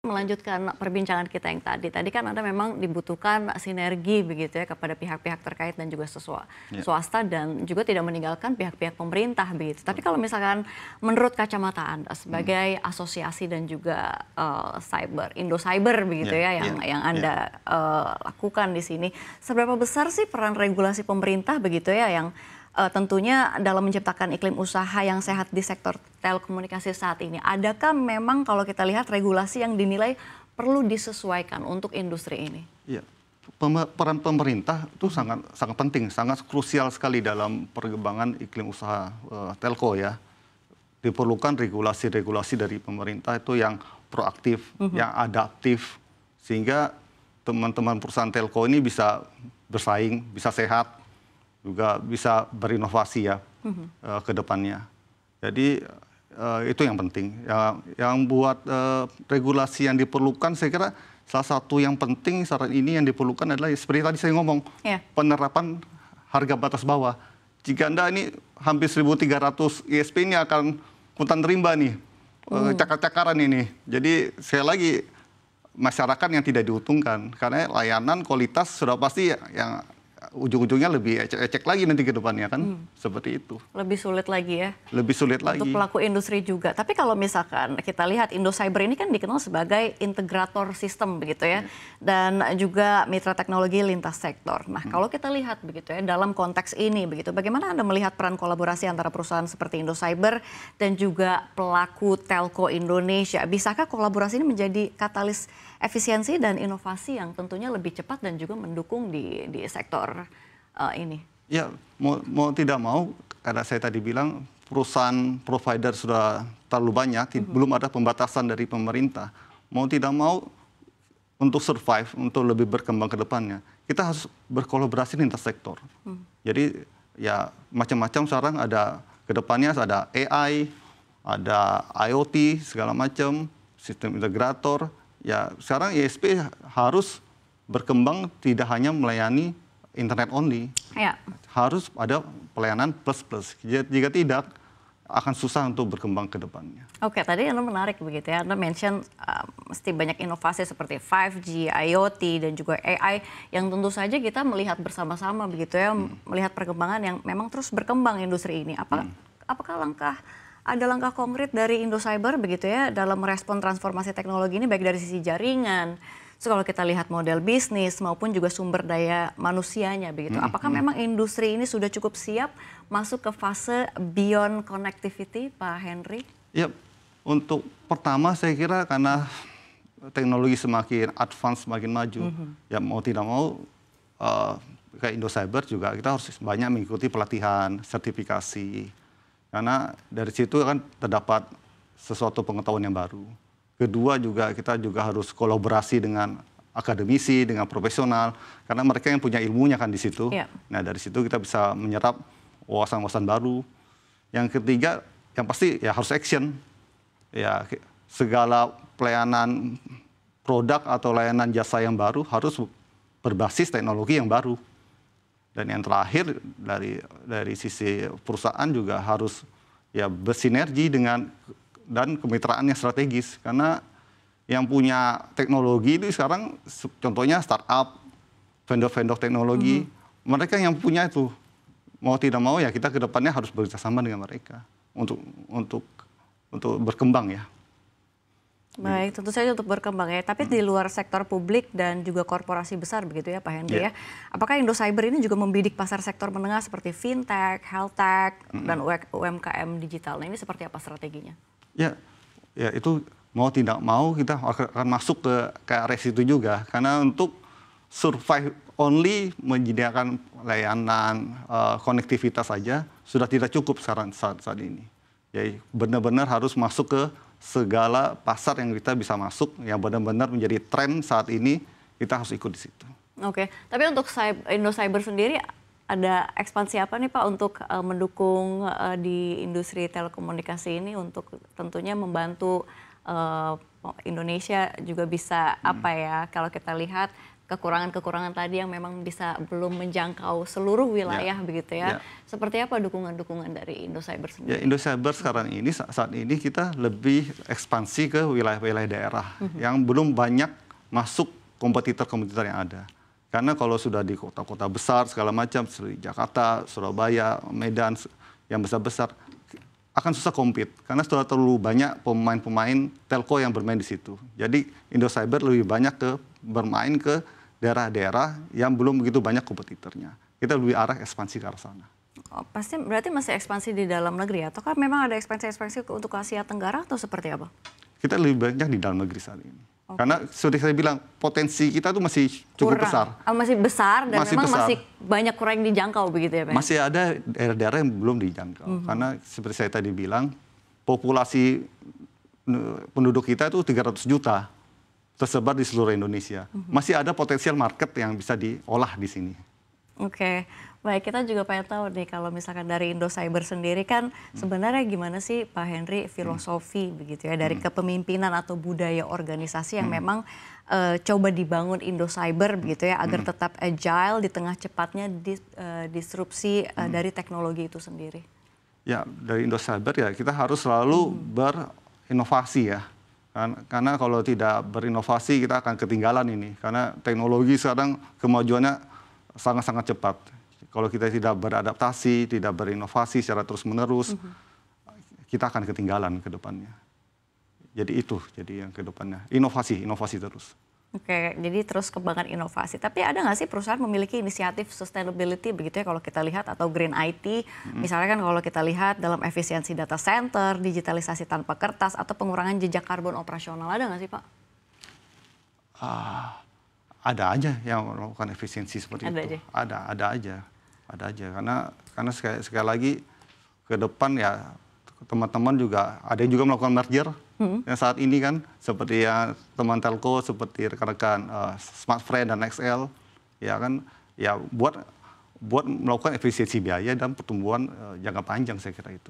Melanjutkan perbincangan kita yang tadi kan Anda memang dibutuhkan sinergi begitu ya kepada pihak-pihak terkait dan juga swasta dan juga tidak meninggalkan pihak-pihak pemerintah begitu. Tapi kalau misalkan menurut kacamata Anda sebagai asosiasi dan juga Indo Cyber begitu ya yang Anda lakukan di sini, seberapa besar sih peran regulasi pemerintah begitu ya yang tentunya dalam menciptakan iklim usaha yang sehat di sektor telekomunikasi saat ini. Adakah memang kalau kita lihat regulasi yang dinilai perlu disesuaikan untuk industri ini? Iya, peran pemerintah itu sangat penting, sangat krusial sekali dalam perkembangan iklim usaha telco ya. Diperlukan regulasi-regulasi dari pemerintah itu yang proaktif, yang adaptif, sehingga teman-teman perusahaan telco ini bisa bersaing, bisa sehat, juga bisa berinovasi ya ke depannya. Jadi itu yang penting. Yang buat regulasi yang diperlukan, saya kira salah satu yang penting saat ini yang diperlukan adalah seperti tadi saya ngomong, penerapan harga batas bawah. Jika Anda ini hampir 1.300 ISP ini akan hutan rimba nih, cakar-cakaran ini. Jadi sekali lagi masyarakat yang tidak diuntungkan karena layanan kualitas sudah pasti yang ujung-ujungnya lebih ecek lagi nanti ke depannya kan, seperti itu. Lebih sulit lagi ya? Lebih sulit lagi. Untuk pelaku industri juga. Tapi kalau misalkan kita lihat Indo Cyber ini kan dikenal sebagai integrator sistem begitu ya, dan juga mitra teknologi lintas sektor. Nah kalau kita lihat begitu ya dalam konteks ini begitu, bagaimana Anda melihat peran kolaborasi antara perusahaan seperti Indo Cyber dan juga pelaku telco Indonesia? Bisakah kolaborasi ini menjadi katalis efisiensi dan inovasi yang tentunya lebih cepat dan juga mendukung di sektor ini? Ya, mau tidak mau, karena saya tadi bilang perusahaan provider sudah terlalu banyak, belum ada pembatasan dari pemerintah. Mau tidak mau untuk survive, untuk lebih berkembang ke depannya, kita harus berkolaborasi lintas sektor. Jadi ya macam-macam sekarang ada ke depannya, ada AI, ada IoT segala macam, sistem integrator. Ya sekarang ISP harus berkembang tidak hanya melayani internet only, harus ada pelayanan plus-plus. Jika tidak, akan susah untuk berkembang ke depannya. Oke, tadi Anda menarik begitu ya, Anda mention mesti banyak inovasi seperti 5G, IoT, dan juga AI yang tentu saja kita melihat bersama-sama begitu ya, melihat perkembangan yang memang terus berkembang industri ini. Apakah ada langkah konkret dari Indo Cyber begitu ya dalam merespon transformasi teknologi ini baik dari sisi jaringan, kalau kita lihat model bisnis maupun juga sumber daya manusianya begitu. Apakah memang industri ini sudah cukup siap masuk ke fase beyond connectivity, Pak Henry? Ya, untuk pertama saya kira karena teknologi semakin advance, semakin maju, ya mau tidak mau kayak Indo Cyber juga kita harus banyak mengikuti pelatihan, sertifikasi. Karena dari situ kan terdapat sesuatu pengetahuan yang baru. Kedua juga kita juga harus kolaborasi dengan akademisi, dengan profesional. Karena mereka yang punya ilmunya kan di situ. Nah dari situ kita bisa menyerap wawasan-wawasan baru. Yang ketiga yang pasti ya harus action. Ya segala pelayanan produk atau layanan jasa yang baru harus berbasis teknologi yang baru. Dan yang terakhir dari sisi perusahaan juga harus ya bersinergi dan kemitraan yang strategis, karena yang punya teknologi itu sekarang contohnya startup, vendor-vendor teknologi, mereka yang punya itu mau tidak mau ya kita ke depannya harus bekerjasama dengan mereka untuk berkembang ya. Baik, tentu saja untuk berkembang ya. Tapi di luar sektor publik dan juga korporasi besar begitu ya Pak Henry ya. Apakah Indo Cyber ini juga membidik pasar sektor menengah seperti fintech, health tech, dan UMKM digital? Nah ini seperti apa strateginya? Ya itu mau tidak mau kita akan masuk ke area situ juga. Karena untuk survive only menyediakan layanan konektivitas saja sudah tidak cukup sekarang saat ini. Jadi benar-benar harus masuk ke segala pasar yang kita bisa masuk, yang benar-benar menjadi tren saat ini, kita harus ikut di situ. Oke, tapi untuk Indo Cyber sendiri ada ekspansi apa nih Pak untuk mendukung di industri telekomunikasi ini untuk tentunya membantu Indonesia juga bisa apa ya, kalau kita lihat kekurangan-kekurangan tadi yang memang bisa belum menjangkau seluruh wilayah begitu ya. Seperti apa dukungan-dukungan dari Indocyber sendiri? Ya, Indocyber sekarang ini saat ini kita lebih ekspansi ke wilayah-wilayah daerah yang belum banyak masuk kompetitor-kompetitor yang ada. Karena kalau sudah di kota-kota besar segala macam, seperti Jakarta, Surabaya, Medan yang besar-besar, akan susah compete karena sudah terlalu banyak pemain-pemain telco yang bermain di situ. Jadi Indocyber lebih banyak bermain ke daerah-daerah yang belum begitu banyak kompetitornya. Kita lebih arah ekspansi ke arah sana. Oh, pasti berarti masih ekspansi di dalam negeri atau kan memang ada ekspansi untuk Asia Tenggara atau seperti apa? Kita lebih banyak di dalam negeri saat ini. Karena seperti saya bilang, potensi kita tuh masih cukup besar. Masih besar dan masih memang besar. Masih banyak kurang dijangkau begitu ya Pak? Masih ada daerah-daerah yang belum dijangkau. Karena seperti saya tadi bilang, populasi penduduk kita itu 300 juta tersebar di seluruh Indonesia. Masih ada potensial market yang bisa diolah di sini. Oke, baik, kita juga pengen tahu nih kalau misalkan dari Indocyber sendiri kan sebenarnya gimana sih Pak Henry filosofi begitu ya dari kepemimpinan atau budaya organisasi yang memang coba dibangun Indocyber begitu ya agar tetap agile di tengah cepatnya disrupsi dari teknologi itu sendiri. Ya, dari Indocyber ya kita harus selalu berinovasi ya. Karena kalau tidak berinovasi kita akan ketinggalan ini. Karena teknologi sekarang kemajuannya sangat-sangat cepat. Kalau kita tidak beradaptasi, tidak berinovasi secara terus-menerus, kita akan ketinggalan ke depannya. Jadi itu, jadi yang ke depannya. Inovasi terus. Oke, jadi terus kembangkan inovasi. Tapi ada nggak sih perusahaan memiliki inisiatif sustainability begitu ya kalau kita lihat atau green IT, misalnya kan kalau kita lihat dalam efisiensi data center, digitalisasi tanpa kertas, atau pengurangan jejak karbon operasional, ada nggak sih Pak? Ada aja yang melakukan efisiensi seperti itu. Aja? Ada aja. Karena sekali lagi ke depan ya teman-teman juga ada yang juga melakukan merger yang saat ini kan seperti ya teman telco seperti rekan-rekan Smartfren dan XL ya kan ya buat melakukan efisiensi biaya dan pertumbuhan jangka panjang saya kira itu.